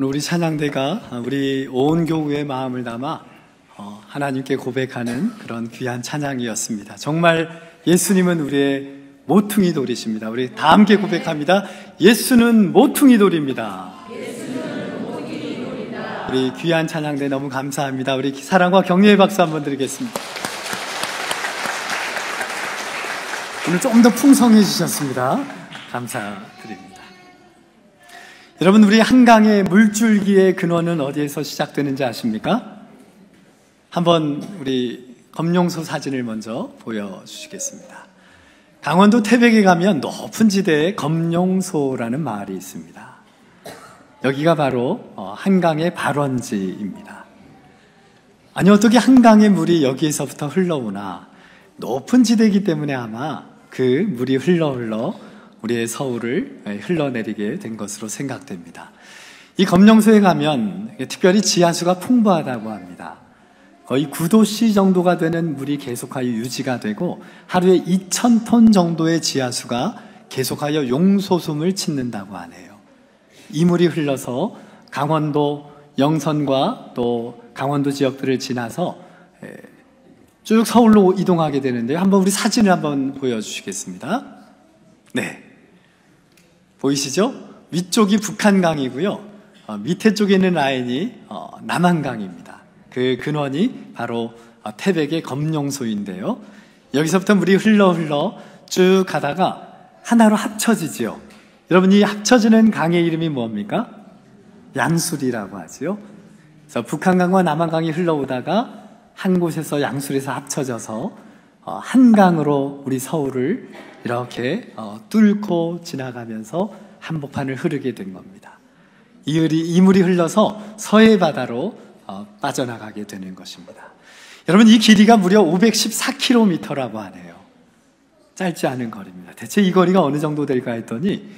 우리 찬양대가 우리 온 교우의 마음을 담아 하나님께 고백하는 그런 귀한 찬양이었습니다. 정말 예수님은 우리의 모퉁이 돌이십니다. 우리 다 함께 고백합니다. 예수는 모퉁이 돌입니다. 우리 귀한 찬양대 너무 감사합니다. 우리 사랑과 격려의 박수 한번 드리겠습니다. 오늘 좀 더 풍성해지셨습니다. 감사드립니다. 여러분, 우리 한강의 물줄기의 근원은 어디에서 시작되는지 아십니까? 한번 우리 검룡소 사진을 먼저 보여주시겠습니다. 강원도 태백에 가면 높은 지대에 검룡소라는 마을이 있습니다. 여기가 바로 한강의 발원지입니다. 아니, 어떻게 한강의 물이 여기에서부터 흘러오나, 높은 지대이기 때문에 아마 그 물이 흘러 우리의 서울을 흘러내리게 된 것으로 생각됩니다. 이 검룡소에 가면 특별히 지하수가 풍부하다고 합니다. 거의 9도씨 정도가 되는 물이 계속하여 유지가 되고 하루에 2,000톤 정도의 지하수가 계속하여 용소숨을 짓는다고 하네요. 이 물이 흘러서 강원도 영선과 또 강원도 지역들을 지나서 쭉 서울로 이동하게 되는데요. 한번 우리 사진을 한번 보여주시겠습니다. 네, 보이시죠? 위쪽이 북한강이고요. 밑에 쪽에 있는 라인이 남한강입니다. 그 근원이 바로 태백의 검룡소인데요. 여기서부터 물이 흘러 쭉 가다가 하나로 합쳐지지요. 여러분, 이 합쳐지는 강의 이름이 뭡니까? 양술이라고 하지요. 그래서 북한강과 남한강이 흘러오다가 한 곳에서 양술에서 합쳐져서 한강으로 우리 서울을 이렇게 뚫고 지나가면서 한복판을 흐르게 된 겁니다. 이 물이 흘러서 서해 바다로 빠져나가게 되는 것입니다. 여러분, 이 길이가 무려 514km라고 하네요. 짧지 않은 거리입니다. 대체 이 거리가 어느 정도 될까 했더니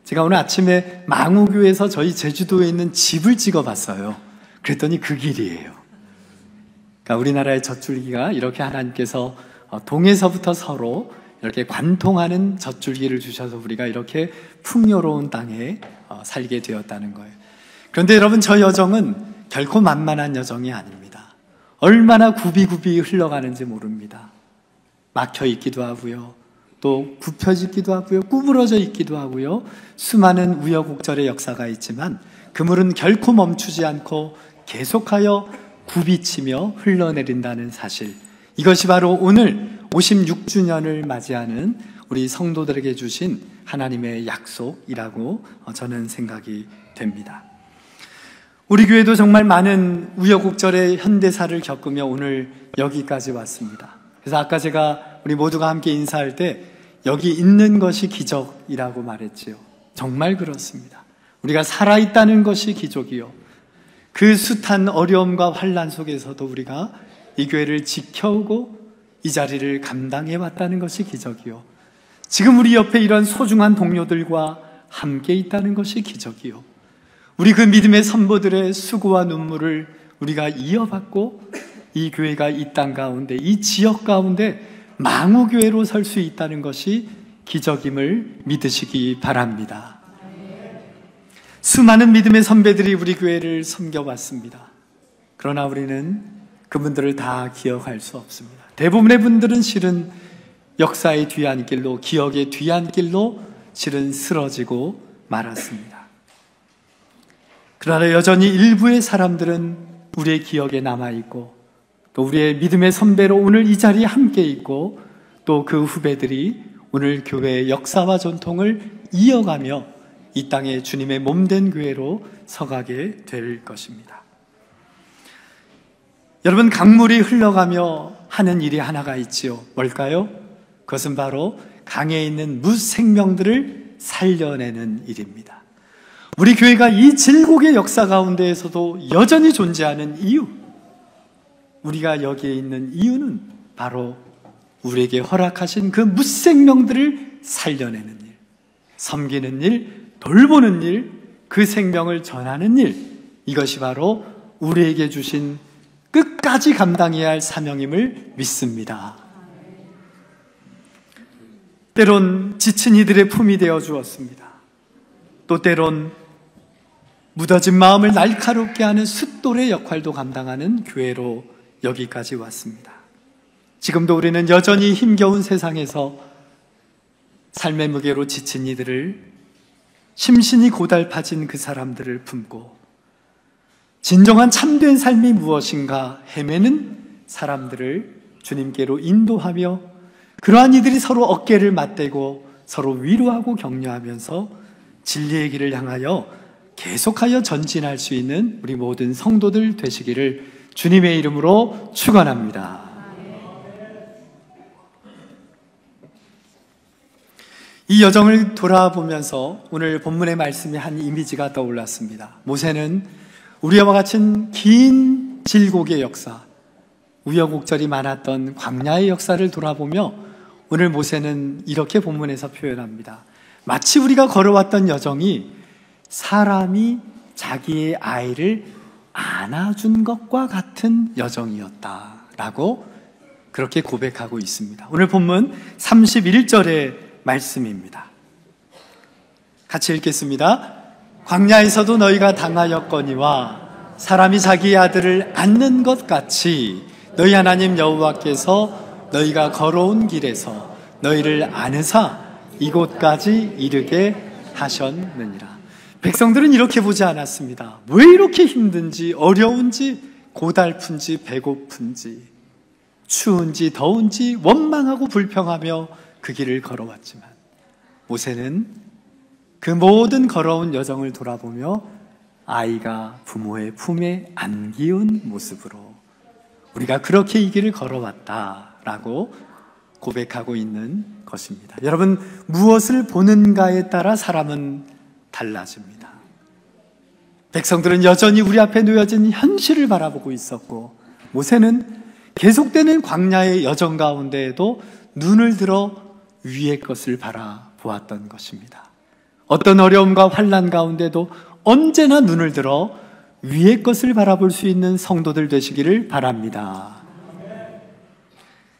제가 오늘 아침에 망우교에서 저희 제주도에 있는 집을 찍어봤어요. 그랬더니 그 길이에요. 그러니까 우리나라의 젖줄기가 이렇게 하나님께서 동에서부터 서로 이렇게 관통하는 젖줄기를 주셔서 우리가 이렇게 풍요로운 땅에 살게 되었다는 거예요. 그런데 여러분, 저 여정은 결코 만만한 여정이 아닙니다. 얼마나 굽이굽이 흘러가는지 모릅니다. 막혀 있기도 하고요, 또 굽혀지기도 하고요, 구부러져 있기도 하고요. 수많은 우여곡절의 역사가 있지만 그 물은 결코 멈추지 않고 계속하여 굽이치며 흘러내린다는 사실, 이것이 바로 오늘 56주년을 맞이하는 우리 성도들에게 주신 하나님의 약속이라고 저는 생각이 됩니다. 우리 교회도 정말 많은 우여곡절의 현대사를 겪으며 오늘 여기까지 왔습니다. 그래서 아까 제가 우리 모두가 함께 인사할 때 여기 있는 것이 기적이라고 말했지요. 정말 그렇습니다. 우리가 살아있다는 것이 기적이요, 그 숱한 어려움과 환난 속에서도 우리가 이 교회를 지켜오고 이 자리를 감당해왔다는 것이 기적이요, 지금 우리 옆에 이런 소중한 동료들과 함께 있다는 것이 기적이요, 우리 그 믿음의 선보들의 수고와 눈물을 우리가 이어받고 이 교회가 이 땅 가운데, 이 지역 가운데 망우교회로 설 수 있다는 것이 기적임을 믿으시기 바랍니다. 수많은 믿음의 선배들이 우리 교회를 섬겨왔습니다. 그러나 우리는 그분들을 다 기억할 수 없습니다. 대부분의 분들은 실은 역사의 뒤안길로, 기억의 뒤안길로 실은 쓰러지고 말았습니다. 그러나 여전히 일부의 사람들은 우리의 기억에 남아있고, 또 우리의 믿음의 선배로 오늘 이 자리에 함께 있고, 또 그 후배들이 오늘 교회의 역사와 전통을 이어가며 이 땅에 주님의 몸된 교회로 서가게 될 것입니다. 여러분, 강물이 흘러가며 하는 일이 하나가 있지요. 뭘까요? 그것은 바로 강에 있는 무생명들을 살려내는 일입니다. 우리 교회가 이 질곡의 역사 가운데에서도 여전히 존재하는 이유, 우리가 여기에 있는 이유는 바로 우리에게 허락하신 그 무생명들을 살려내는 일, 섬기는 일, 돌보는 일, 그 생명을 전하는 일, 이것이 바로 우리에게 주신 끝까지 감당해야 할 사명임을 믿습니다. 때론 지친 이들의 품이 되어 주었습니다. 또 때론 무뎌진 마음을 날카롭게 하는 숫돌의 역할도 감당하는 교회로 여기까지 왔습니다. 지금도 우리는 여전히 힘겨운 세상에서 삶의 무게로 지친 이들을, 심신이 고달파진 그 사람들을 품고 진정한 참된 삶이 무엇인가 헤매는 사람들을 주님께로 인도하며 그러한 이들이 서로 어깨를 맞대고 서로 위로하고 격려하면서 진리의 길을 향하여 계속하여 전진할 수 있는 우리 모든 성도들 되시기를 주님의 이름으로 축원합니다. 이 여정을 돌아보면서 오늘 본문의 말씀이 한 이미지가 떠올랐습니다. 모세는 우리와 같은 긴 질곡의 역사, 우여곡절이 많았던 광야의 역사를 돌아보며 오늘 모세는 이렇게 본문에서 표현합니다. 마치 우리가 걸어왔던 여정이 사람이 자기의 아이를 안아준 것과 같은 여정이었다라고 그렇게 고백하고 있습니다. 오늘 본문 31절의 말씀입니다. 같이 읽겠습니다. 광야에서도 너희가 당하였거니와 사람이 자기 아들을 안는 것 같이 너희 하나님 여호와께서 너희가 걸어온 길에서 너희를 안으사 이곳까지 이르게 하셨느니라. 백성들은 이렇게 보지 않았습니다. 왜 이렇게 힘든지, 어려운지, 고달픈지, 배고픈지, 추운지, 더운지 원망하고 불평하며 그 길을 걸어왔지만 모세는 그 모든 걸어온 여정을 돌아보며 아이가 부모의 품에 안기운 모습으로 우리가 그렇게 이 길을 걸어왔다라고 고백하고 있는 것입니다. 여러분, 무엇을 보는가에 따라 사람은 달라집니다. 백성들은 여전히 우리 앞에 놓여진 현실을 바라보고 있었고 모세는 계속되는 광야의 여정 가운데에도 눈을 들어 위의 것을 바라보았던 것입니다. 어떤 어려움과 환난 가운데도 언제나 눈을 들어 위의 것을 바라볼 수 있는 성도들 되시기를 바랍니다.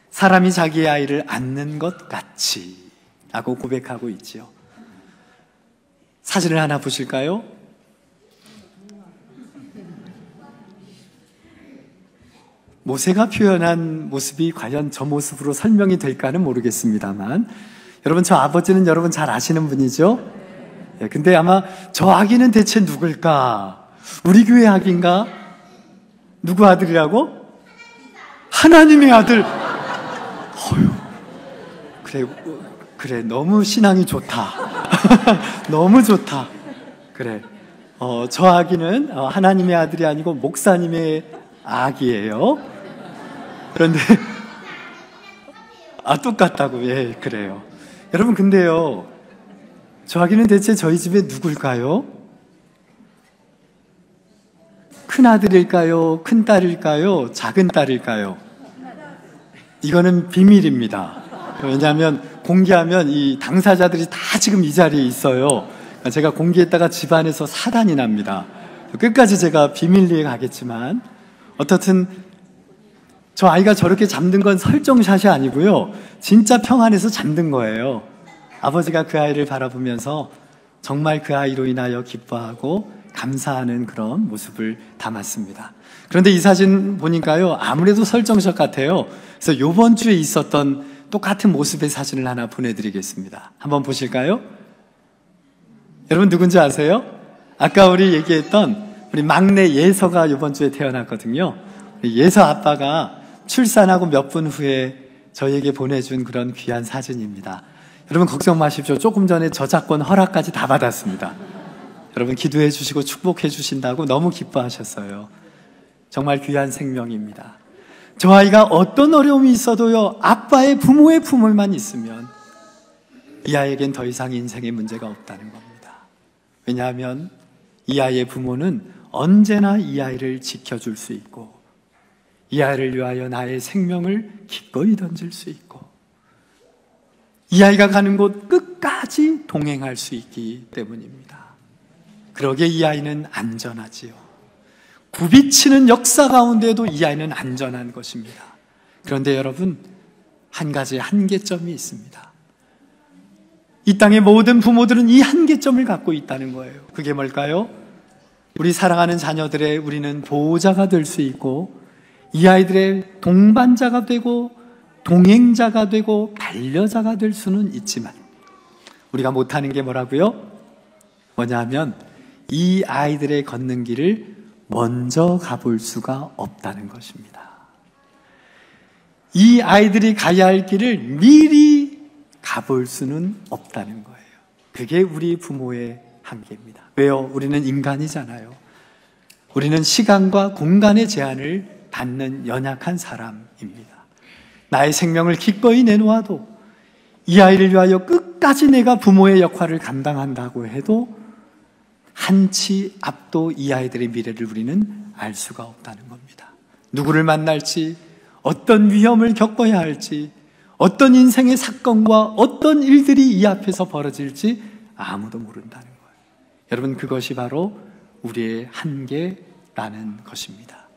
사람이 자기의 아이를 안는 것 같이 라고 고백하고 있지요. 사진을 하나 보실까요? 모세가 표현한 모습이 과연 저 모습으로 설명이 될까는 모르겠습니다만 여러분, 저 아버지는 여러분 잘 아시는 분이죠? 근데 아마 저 아기는 대체 누굴까? 우리 교회 아기인가? 누구 아들이라고? 하나님의 아들. 그래, 너무 신앙이 좋다. 너무 좋다. 그래, 저 아기는 하나님의 아들이 아니고 목사님의 아기예요. 그런데 똑같다고. 예, 그래요. 여러분, 근데요, 저 아기는 대체 저희 집에 누굴까요? 큰 아들일까요? 큰 딸일까요? 작은 딸일까요? 이거는 비밀입니다. 왜냐하면 공개하면 이 당사자들이 다 지금 이 자리에 있어요. 제가 공개했다가 집안에서 사단이 납니다. 끝까지 제가 비밀리에 가겠지만 어떻든 저 아이가 저렇게 잠든 건 설정샷이 아니고요, 진짜 평안해서 잠든 거예요. 아버지가 그 아이를 바라보면서 정말 그 아이로 인하여 기뻐하고 감사하는 그런 모습을 담았습니다. 그런데 이 사진 보니까요, 아무래도 설정샷 같아요. 그래서 이번 주에 있었던 똑같은 모습의 사진을 하나 보내드리겠습니다. 한번 보실까요? 여러분, 누군지 아세요? 아까 우리 얘기했던 우리 막내 예서가 이번 주에 태어났거든요. 예서 아빠가 출산하고 몇 분 후에 저희에게 보내준 그런 귀한 사진입니다. 여러분, 걱정 마십시오. 조금 전에 저작권 허락까지 다 받았습니다. 여러분, 기도해 주시고 축복해 주신다고 너무 기뻐하셨어요. 정말 귀한 생명입니다. 저 아이가 어떤 어려움이 있어도요, 아빠의 부모의 품을만 있으면 이 아이에겐 더 이상 인생의 문제가 없다는 겁니다. 왜냐하면 이 아이의 부모는 언제나 이 아이를 지켜줄 수 있고 이 아이를 위하여 나의 생명을 기꺼이 던질 수 있고 이 아이가 가는 곳 끝까지 동행할 수 있기 때문입니다. 그러기에 이 아이는 안전하지요. 굽이치는 역사 가운데도 이 아이는 안전한 것입니다. 그런데 여러분, 한 가지 한계점이 있습니다. 이 땅의 모든 부모들은 이 한계점을 갖고 있다는 거예요. 그게 뭘까요? 우리 사랑하는 자녀들의 우리는 보호자가 될 수 있고, 이 아이들의 동반자가 되고 동행자가 되고 반려자가 될 수는 있지만, 우리가 못하는 게 뭐라고요? 뭐냐 하면 이 아이들의 걷는 길을 먼저 가볼 수가 없다는 것입니다. 이 아이들이 가야 할 길을 미리 가볼 수는 없다는 거예요. 그게 우리 부모의 한계입니다. 왜요? 우리는 인간이잖아요. 우리는 시간과 공간의 제한을 받는 연약한 사람입니다. 나의 생명을 기꺼이 내놓아도, 이 아이를 위하여 끝까지 내가 부모의 역할을 감당한다고 해도 한치 앞도 이 아이들의 미래를 우리는 알 수가 없다는 겁니다. 누구를 만날지, 어떤 위험을 겪어야 할지, 어떤 인생의 사건과 어떤 일들이 이 앞에서 벌어질지 아무도 모른다는 거예요. 여러분, 그것이 바로 우리의 한계라는 것입니다.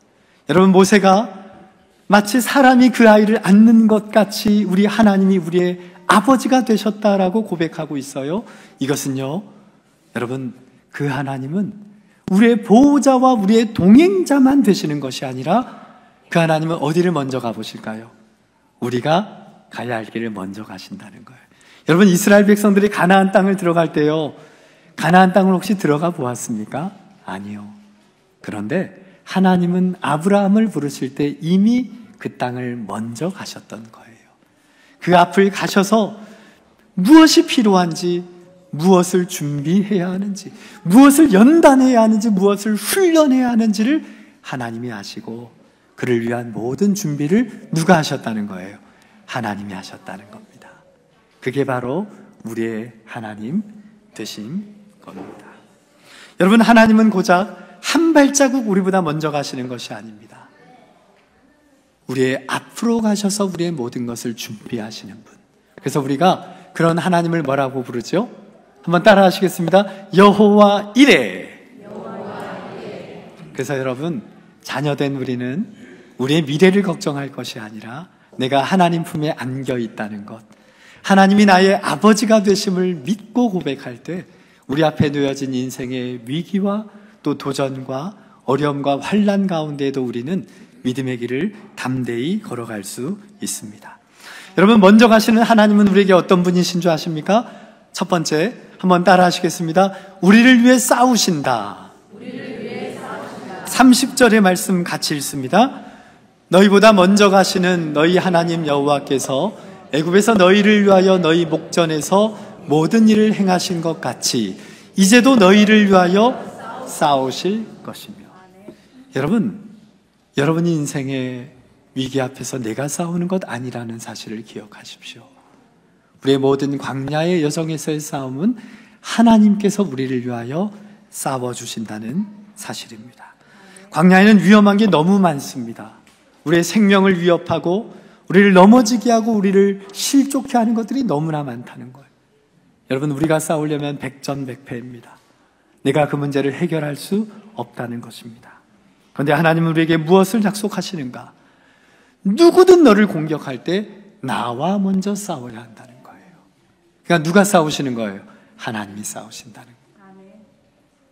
여러분, 모세가 마치 사람이 그 아이를 안는 것 같이 우리 하나님이 우리의 아버지가 되셨다라고 고백하고 있어요. 이것은요, 여러분, 그 하나님은 우리의 보호자와 우리의 동행자만 되시는 것이 아니라 그 하나님은 어디를 먼저 가보실까요? 우리가 가야 할 길을 먼저 가신다는 거예요. 여러분, 이스라엘 백성들이 가나안 땅을 들어갈 때요, 가나안 땅을 혹시 들어가 보았습니까? 아니요. 그런데 하나님은 아브라함을 부르실 때 이미 그 땅을 먼저 가셨던 거예요. 그 앞을 가셔서 무엇이 필요한지, 무엇을 준비해야 하는지, 무엇을 연단해야 하는지, 무엇을 훈련해야 하는지를 하나님이 아시고 그를 위한 모든 준비를 누가 하셨다는 거예요? 하나님이 하셨다는 겁니다. 그게 바로 우리의 하나님 되신 겁니다. 여러분, 하나님은 고작 한 발자국 우리보다 먼저 가시는 것이 아닙니다. 우리의 앞으로 가셔서 우리의 모든 것을 준비하시는 분. 그래서 우리가 그런 하나님을 뭐라고 부르죠? 한번 따라 하시겠습니다. 여호와 이레. 그래서 여러분, 자녀된 우리는 우리의 미래를 걱정할 것이 아니라 내가 하나님 품에 안겨 있다는 것, 하나님이 나의 아버지가 되심을 믿고 고백할 때 우리 앞에 놓여진 인생의 위기와 또 도전과 어려움과 환난 가운데에도 우리는 믿음의 길을 담대히 걸어갈 수 있습니다. 여러분, 먼저 가시는 하나님은 우리에게 어떤 분이신 줄 아십니까? 첫 번째, 한번 따라 하시겠습니다. 우리를 위해 싸우신다. 30절의 말씀 같이 읽습니다. 너희보다 먼저 가시는 너희 하나님 여호와께서 애굽에서 너희를 위하여 너희 목전에서 모든 일을 행하신 것 같이 이제도 너희를 위하여 싸우실 것이며. 여러분이 인생의 위기 앞에서 내가 싸우는 것 아니라는 사실을 기억하십시오. 우리의 모든 광야의 여정에서의 싸움은 하나님께서 우리를 위하여 싸워주신다는 사실입니다. 광야에는 위험한 게 너무 많습니다. 우리의 생명을 위협하고 우리를 넘어지게 하고 우리를 실족해 하는 것들이 너무나 많다는 거예요. 여러분, 우리가 싸우려면 백전백패입니다. 내가 그 문제를 해결할 수 없다는 것입니다. 그런데 하나님은 우리에게 무엇을 약속하시는가? 누구든 너를 공격할 때 나와 먼저 싸워야 한다는 거예요. 그러니까 누가 싸우시는 거예요? 하나님이 싸우신다는 거예요.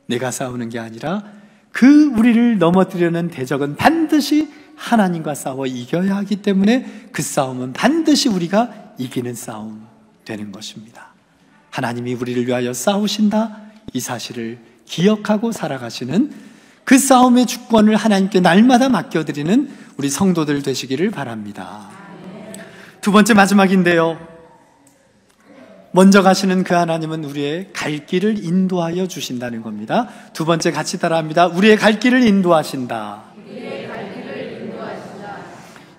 내가 싸우는 게 아니라 그 우리를 넘어뜨리려는 대적은 반드시 하나님과 싸워 이겨야 하기 때문에 그 싸움은 반드시 우리가 이기는 싸움 되는 것입니다. 하나님이 우리를 위하여 싸우신다, 이 사실을 기억하고 살아가시는, 그 싸움의 주권을 하나님께 날마다 맡겨드리는 우리 성도들 되시기를 바랍니다. 두 번째, 마지막인데요, 먼저 가시는 그 하나님은 우리의 갈 길을 인도하여 주신다는 겁니다. 두 번째 같이 따라합니다. 우리의 갈 길을 인도하신다.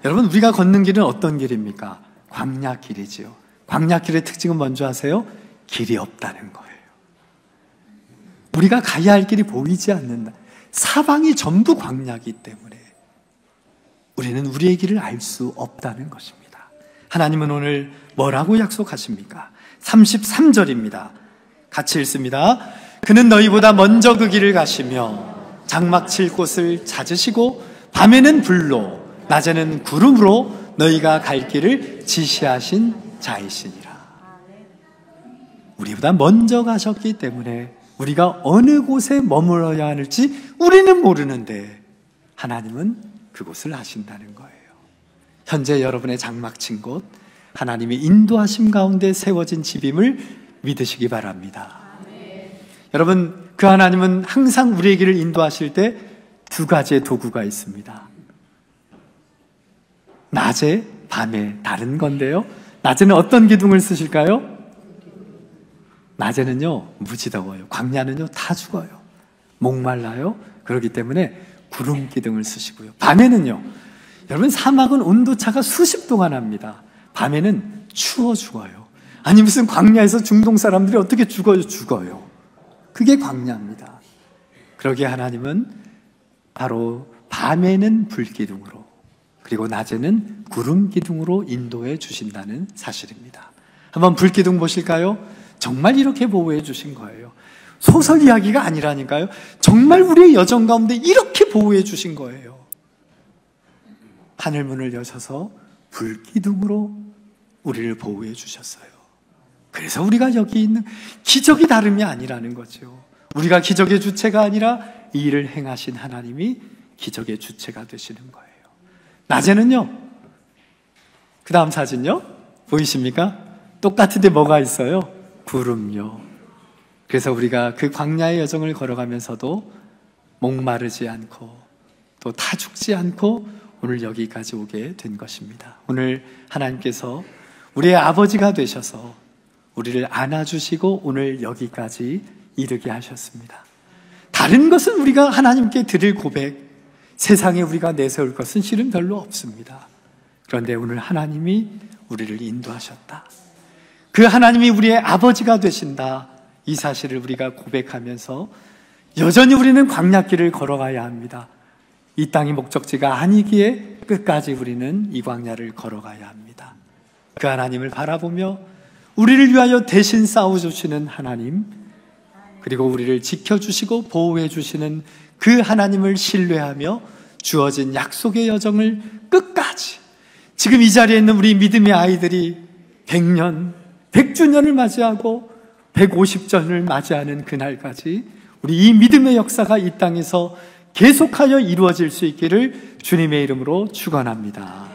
여러분, 우리가 걷는 길은 어떤 길입니까? 광야 길이지요. 광야 길의 특징은 뭔지 아세요? 길이 없다는 거예요. 우리가 가야 할 길이 보이지 않는다. 사방이 전부 광야이기 때문에 우리는 우리의 길을 알 수 없다는 것입니다. 하나님은 오늘 뭐라고 약속하십니까? 33절입니다. 같이 읽습니다. 그는 너희보다 먼저 그 길을 가시며 장막 칠 곳을 찾으시고 밤에는 불로 낮에는 구름으로 너희가 갈 길을 지시하신 자이시니라. 우리보다 먼저 가셨기 때문에 우리가 어느 곳에 머물러야 할지 우리는 모르는데 하나님은 그곳을 아신다는 거예요. 현재 여러분의 장막 친 곳, 하나님의 인도하심 가운데 세워진 집임을 믿으시기 바랍니다. 여러분, 그 하나님은 항상 우리의 길을 인도하실 때 두 가지의 도구가 있습니다. 낮에, 밤에 다른 건데요. 낮에는 어떤 기둥을 쓰실까요? 낮에는요, 무지더워요. 광야는요, 다 죽어요. 목말라요. 그렇기 때문에 구름 기둥을 쓰시고요. 밤에는요, 여러분, 사막은 온도차가 수십 도가 납니다. 밤에는 추워 죽어요. 아니, 무슨 광야에서 중동 사람들이 어떻게 죽어요? 죽어요. 그게 광야입니다. 그러기에 하나님은 바로 밤에는 불기둥으로, 그리고 낮에는 구름 기둥으로 인도해 주신다는 사실입니다. 한번 불기둥 보실까요? 정말 이렇게 보호해 주신 거예요. 소설 이야기가 아니라니까요. 정말 우리의 여정 가운데 이렇게 보호해 주신 거예요. 하늘문을 여셔서 불기둥으로 우리를 보호해 주셨어요. 그래서 우리가 여기 있는, 기적이 다름이 아니라는 거죠. 우리가 기적의 주체가 아니라 이 일을 행하신 하나님이 기적의 주체가 되시는 거예요. 낮에는요, 그 다음 사진요, 보이십니까? 똑같은데 뭐가 있어요? 구름요. 그래서 우리가 그 광야의 여정을 걸어가면서도 목마르지 않고 또 타 죽지 않고 오늘 여기까지 오게 된 것입니다. 오늘 하나님께서 우리의 아버지가 되셔서 우리를 안아주시고 오늘 여기까지 이르게 하셨습니다. 다른 것은 우리가 하나님께 드릴 고백, 세상에 우리가 내세울 것은 실은 별로 없습니다. 그런데 오늘 하나님이 우리를 인도하셨다. 그 하나님이 우리의 아버지가 되신다. 이 사실을 우리가 고백하면서 여전히 우리는 광야길을 걸어가야 합니다. 이 땅이 목적지가 아니기에 끝까지 우리는 이 광야를 걸어가야 합니다. 그 하나님을 바라보며 우리를 위하여 대신 싸워주시는 하나님, 그리고 우리를 지켜주시고 보호해주시는 그 하나님을 신뢰하며 주어진 약속의 여정을 끝까지, 지금 이 자리에 있는 우리 믿음의 아이들이 100년, 100주년을 맞이하고 150전을 맞이하는 그날까지 우리 이 믿음의 역사가 이 땅에서 계속하여 이루어질 수 있기를 주님의 이름으로 축원합니다.